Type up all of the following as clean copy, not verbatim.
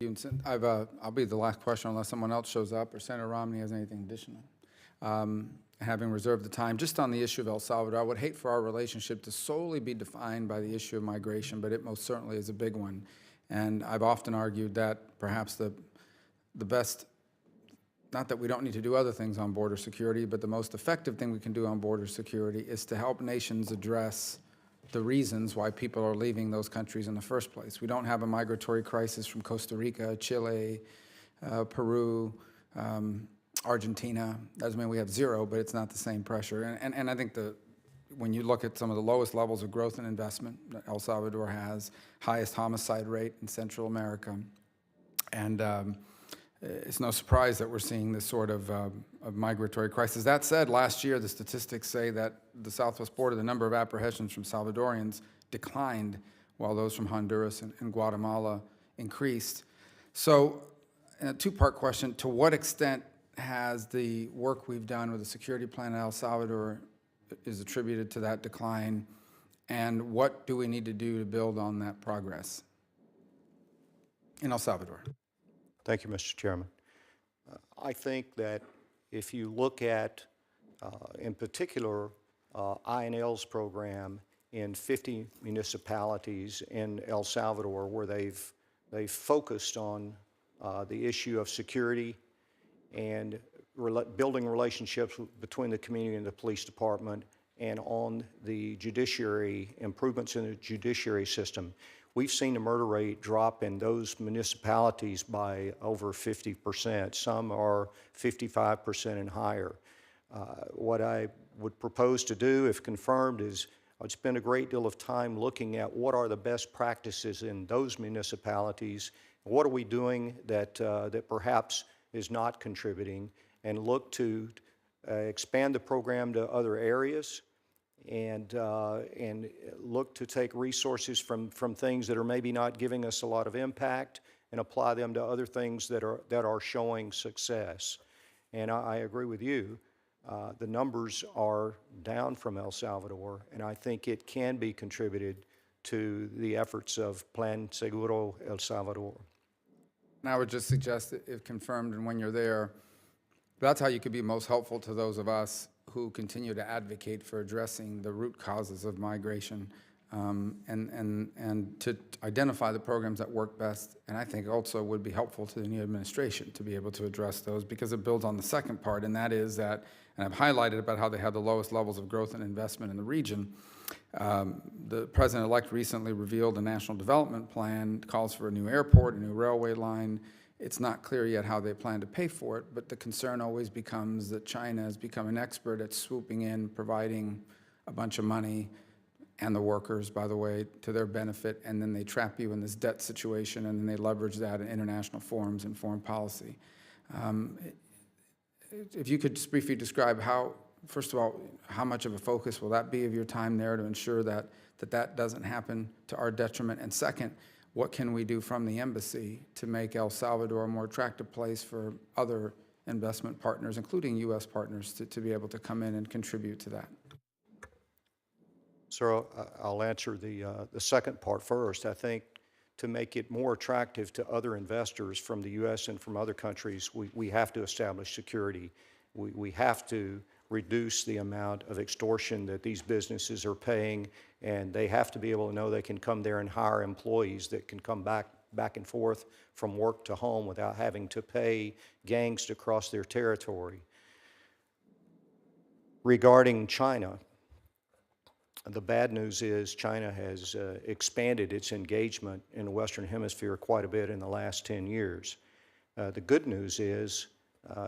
I'll be the last question unless someone else shows up or Senator Romney has anything additional. Having reserved the time, just on the issue of El Salvador, I would hate for our relationship to solely be defined by the issue of migration, but it most certainly is a big one. And I've often argued that perhaps the best, not that we don't need to do other things on border security, but the most effective thing we can do on border security is to help nations address the reasons why people are leaving those countries in the first place. We don't have a migratory crisis from Costa Rica, Chile, Peru, Argentina. Doesn't mean we have zero, but it's not the same pressure. And I think when you look at some of the lowest levels of growth and investment that El Salvador has, highest homicide rate in Central America, and it's no surprise that we're seeing this sort of migratory crisis. That said, last year the statistics say that the southwest border, the number of apprehensions from Salvadorians declined, while those from Honduras and Guatemala increased. So, a two-part question: to what extent has the work we've done with the security plan in El Salvador is attributed to that decline, and what do we need to do to build on that progress in El Salvador? Thank you, Mr. Chairman. I think that if you look at, in particular, INL's program in 50 municipalities in El Salvador, where they've focused on the issue of security and building relationships between the community and the police department, and on the judiciary, improvements in the judiciary system, we've seen the murder rate drop in those municipalities by over 50%. Some are 55% and higher. What I would propose to do, if confirmed, is I'd spend a great deal of time looking at what are the best practices in those municipalities, what are we doing that, that perhaps is not contributing, and look to expand the program to other areas, and look to take resources from things that are maybe not giving us a lot of impact and apply them to other things that are showing success. And I agree with you. The numbers are down from El Salvador, and I think it can be contributed to the efforts of Plan Seguro El Salvador. And I would just suggest that if confirmed and when you're there, that's how you could be most helpful to those of us who continue to advocate for addressing the root causes of migration, and to identify the programs that work best. And I think also would be helpful to the new administration to be able to address those, because it builds on the second part, and that is that, and I've highlighted about how they have the lowest levels of growth and investment in the region. The president-elect recently revealed a national development plan, calls for a new airport, a new railway line. It's not clear yet how they plan to pay for it, but the concern always becomes that China has become an expert at swooping in, providing a bunch of money, and the workers, by the way, to their benefit, and then they trap you in this debt situation, and then they leverage that in international forums and foreign policy. If you could just briefly describe how, first of all, how much of a focus will that be of your time there to ensure that that doesn't happen to our detriment, and second, what can we do from the embassy to make El Salvador a more attractive place for other investment partners, including U.S. partners, to be able to come in and contribute to that? So I'll answer the second part first. I think to make it more attractive to other investors from the U.S. and from other countries, we have to establish security. We have to reduce the amount of extortion that these businesses are paying, and they have to be able to know they can come there and hire employees that can come back and forth from work to home without having to pay gangs to cross their territory. Regarding China, the bad news is China has expanded its engagement in the Western Hemisphere quite a bit in the last 10 years. The good news is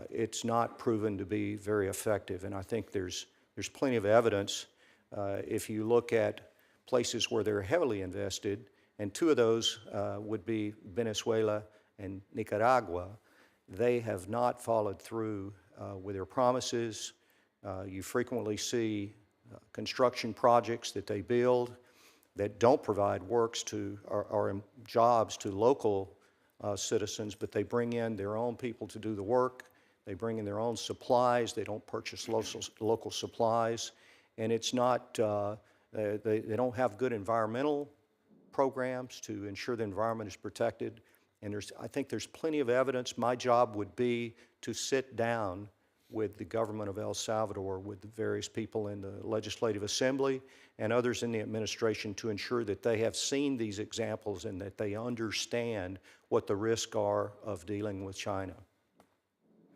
it's not proven to be very effective, and I think there's plenty of evidence. If you look at places where they're heavily invested, and two of those would be Venezuela and Nicaragua, they have not followed through with their promises. You frequently see construction projects that they build that don't provide works to or jobs to local citizens, but they bring in their own people to do the work. They bring in their own supplies. They don't purchase local supplies. And it's not, they don't have good environmental programs to ensure the environment is protected. And I think there's plenty of evidence. My job would be to sit down with the government of El Salvador, with the various people in the Legislative Assembly and others in the administration to ensure that they have seen these examples and that they understand what the risks are of dealing with China.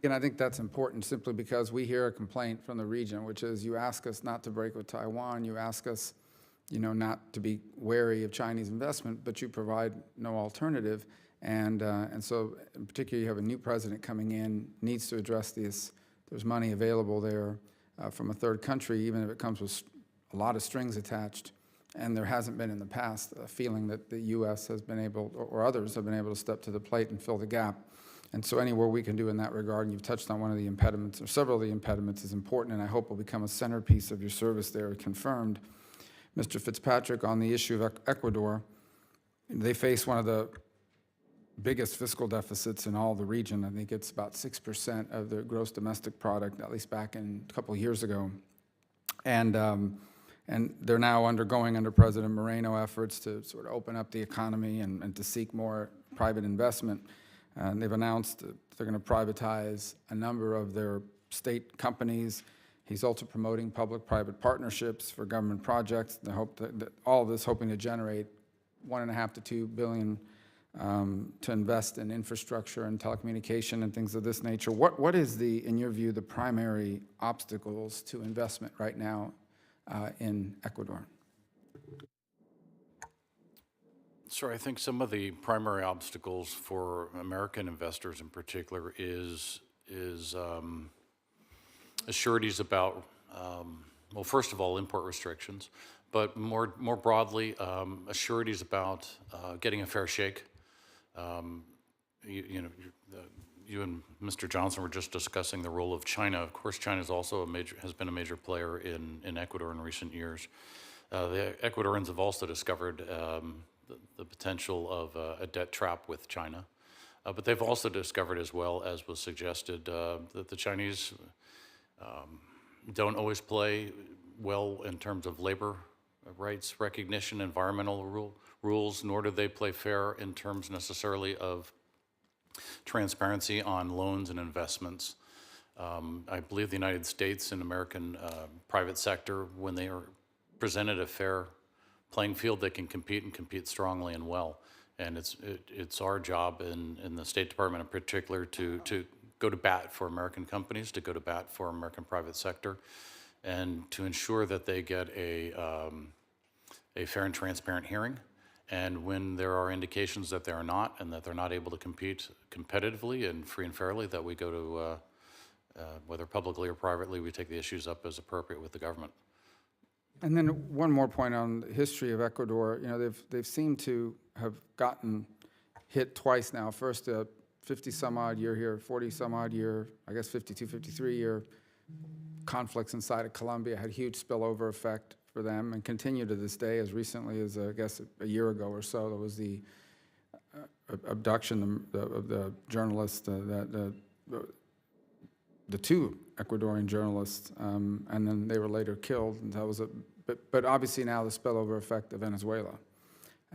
And I think that's important simply because we hear a complaint from the region, which is you ask us not to break with Taiwan, you ask us, not to be wary of Chinese investment, but you provide no alternative. And so in particular, you have a new president coming in, needs to address this. There's money available there from a third country, even if it comes with a lot of strings attached. And there hasn't been in the past a feeling that the U.S. has been able, or others have been able to step to the plate and fill the gap. And so anywhere we can do in that regard, and you've touched on one of the impediments, or several of the impediments, is important, and I hope will become a centerpiece of your service there, confirmed. Mr. Fitzpatrick, on the issue of Ecuador, they face one of the biggest fiscal deficits in all the region. I think it's about 6% of their gross domestic product, at least back in a couple of years ago. And they're now undergoing, under President Moreno, efforts to sort of open up the economy and to seek more private investment. And they've announced that they're going to privatize a number of their state companies. He's also promoting public-private partnerships for government projects. They hope that all of this hoping to generate $1.5 to $2 billion to invest in infrastructure and telecommunication and things of this nature. What is in your view, the primary obstacles to investment right now in Ecuador? Sure, I think some of the primary obstacles for American investors in particular is sureties about, well, first of all, import restrictions, but more broadly, sureties about getting a fair shake. You and Mr. Johnson were just discussing the role of China. Of course, China is also has been a major player in Ecuador in recent years. The Ecuadorians have also discovered the potential of a debt trap with China. But they've also discovered, as well as was suggested, that the Chinese don't always play well in terms of labor rights recognition, environmental rules, nor do they play fair in terms necessarily of transparency on loans and investments. I believe the United States and American private sector, when they are presented a fair playing field, they can compete and compete strongly and well. And it's our job in the State Department in particular to go to bat for American companies, to go to bat for American private sector, and to ensure that they get a fair and transparent hearing. And when there are indications that they are not, and that they're not able to compete competitively and free and fairly, that we go to, whether publicly or privately, we take the issues up as appropriate with the government. And then one more point on the history of Ecuador. They've seemed to have gotten hit twice now. First, a 50-some-odd year here, 40-some-odd year, I guess 52, 53-year conflicts inside of Colombia had huge spillover effect for them and continue to this day. As recently as, I guess, a year ago or so, there was the abduction of the journalist, the two Ecuadorian journalists, and then they were later killed. And that was but obviously now the spillover effect of Venezuela,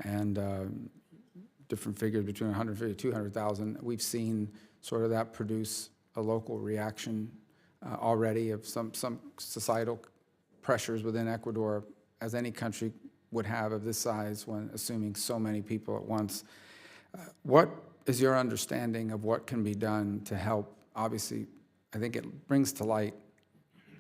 and different figures between 150 to 200,000. We've seen sort of that produce a local reaction already of some societal pressures within Ecuador, as any country would have of this size when assuming so many people at once. What is your understanding of what can be done to help? Obviously, I think it brings to light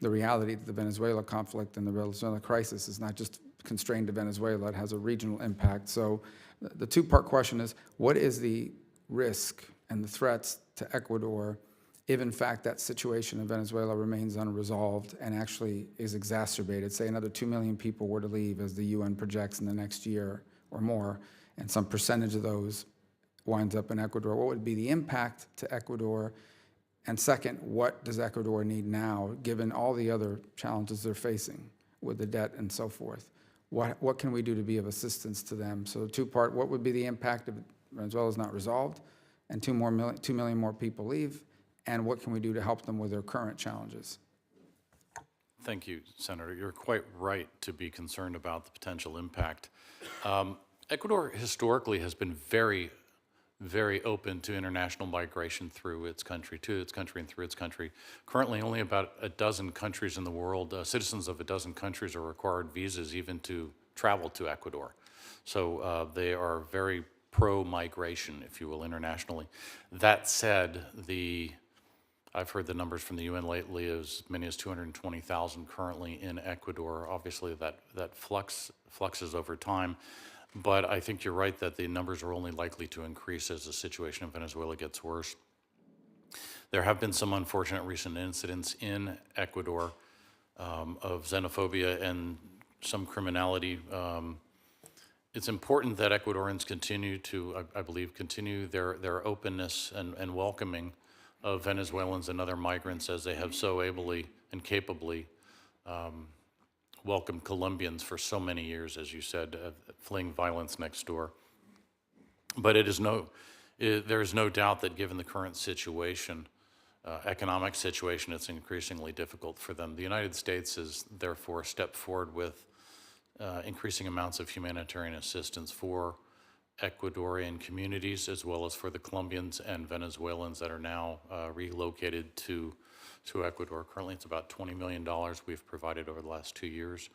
the reality that the Venezuela conflict and the Venezuela crisis is not just constrained to Venezuela, it has a regional impact. So the two-part question is, what is the risk and the threats to Ecuador if in fact that situation in Venezuela remains unresolved and actually is exacerbated? Say another 2 million people were to leave, as the UN projects, in the next year or more, and some percentage of those winds up in Ecuador. What would be the impact to Ecuador? And second, what does Ecuador need now, given all the other challenges they're facing with the debt and so forth? What can we do to be of assistance to them? So two-part, what would be the impact if Venezuela is not resolved and 2 million more people leave? And what can we do to help them with their current challenges? Thank you, Senator. You're quite right to be concerned about the potential impact. Ecuador historically has been very very open to international migration through its country, to its country and through its country. Currently, only about a dozen countries in the world, citizens of a dozen countries are required visas even to travel to Ecuador. So they are very pro-migration, if you will, internationally. That said, I've heard the numbers from the UN lately, as many as 220,000 currently in Ecuador. Obviously, that fluxes over time. But I think you're right that the numbers are only likely to increase as the situation in Venezuela gets worse. There have been some unfortunate recent incidents in Ecuador of xenophobia and some criminality. It's important that Ecuadorians continue to, I believe, continue their openness and welcoming of Venezuelans and other migrants, as they have so ably and capably welcomed Colombians for so many years, as you said, fleeing violence next door. But there is no doubt that given the current situation, economic situation, it's increasingly difficult for them. The United States is therefore stepped forward with increasing amounts of humanitarian assistance for Ecuadorian communities, as well as for the Colombians and Venezuelans that are now relocated to Ecuador. Currently, it's about $20 million we've provided over the last 2 years.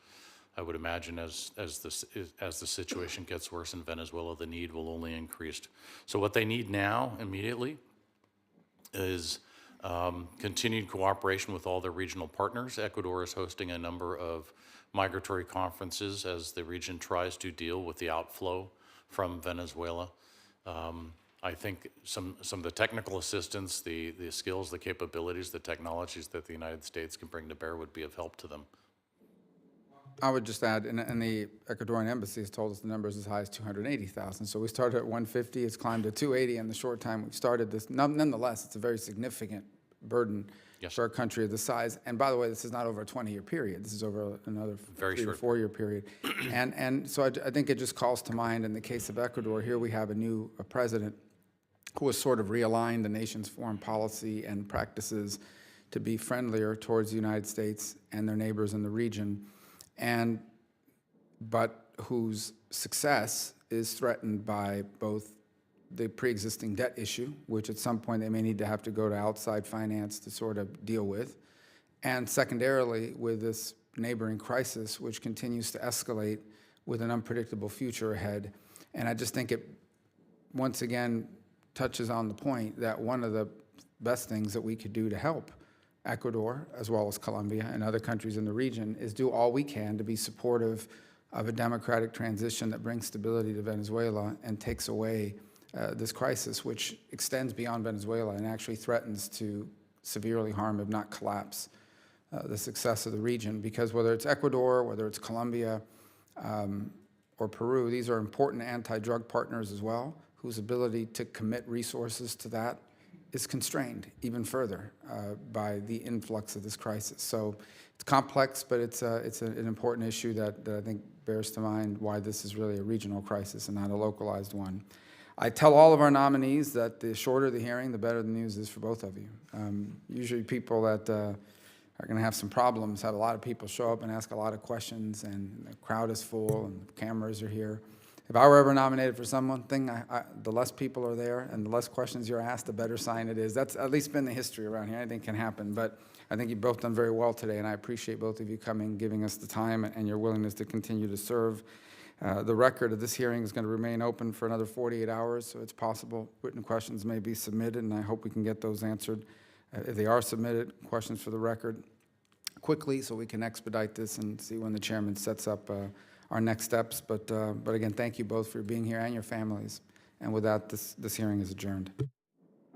I would imagine as the situation gets worse in Venezuela, the need will only increase. So what they need now, immediately, is continued cooperation with all their regional partners. Ecuador is hosting a number of migratory conferences as the region tries to deal with the outflow from Venezuela. I think some of the technical assistance, the skills, the capabilities, the technologies that the United States can bring to bear would be of help to them. I would just add, and the Ecuadorian embassy has told us the number is as high as 280,000. So we started at 150, it's climbed to 280 in the short time we've started this. Nonetheless, it's a very significant burden for a country of this size. And by the way, this is not over a 20-year period. This is over another 3 to 4 year period. And so I think it just calls to mind, in the case of Ecuador, here we have a president who has sort of realigned the nation's foreign policy and practices to be friendlier towards the United States and their neighbors in the region, but whose success is threatened by both the pre-existing debt issue, which at some point they may need to have to go to outside finance to sort of deal with, and secondarily with this neighboring crisis, which continues to escalate with an unpredictable future ahead. And I just think it, once again, touches on the point that one of the best things that we could do to help Ecuador, as well as Colombia and other countries in the region, is do all we can to be supportive of a democratic transition that brings stability to Venezuela and takes away this crisis, which extends beyond Venezuela and actually threatens to severely harm, if not collapse, the success of the region. Because whether it's Ecuador, whether it's Colombia, or Peru, these are important anti-drug partners as well, whose ability to commit resources to that is constrained even further by the influx of this crisis. So it's complex, but it's an important issue that I think bears to mind why this is really a regional crisis and not a localized one. I tell all of our nominees that the shorter the hearing, the better the news is for both of you. Usually people that are going to have some problems have a lot of people show up and ask a lot of questions, and the crowd is full and the cameras are here. If I were ever nominated for something, the less people are there and the less questions you're asked, the better sign it is. That's at least been the history around here. Anything can happen, but I think you've both done very well today, and I appreciate both of you coming, giving us the time, and your willingness to continue to serve. The record of this hearing is going to remain open for another 48 hours, so it's possible written questions may be submitted, and I hope we can get those answered. If they are submitted, questions for the record, quickly, so we can expedite this and see when the chairman sets up our next steps. But again, thank you both for being here and your families. And with that, this hearing is adjourned.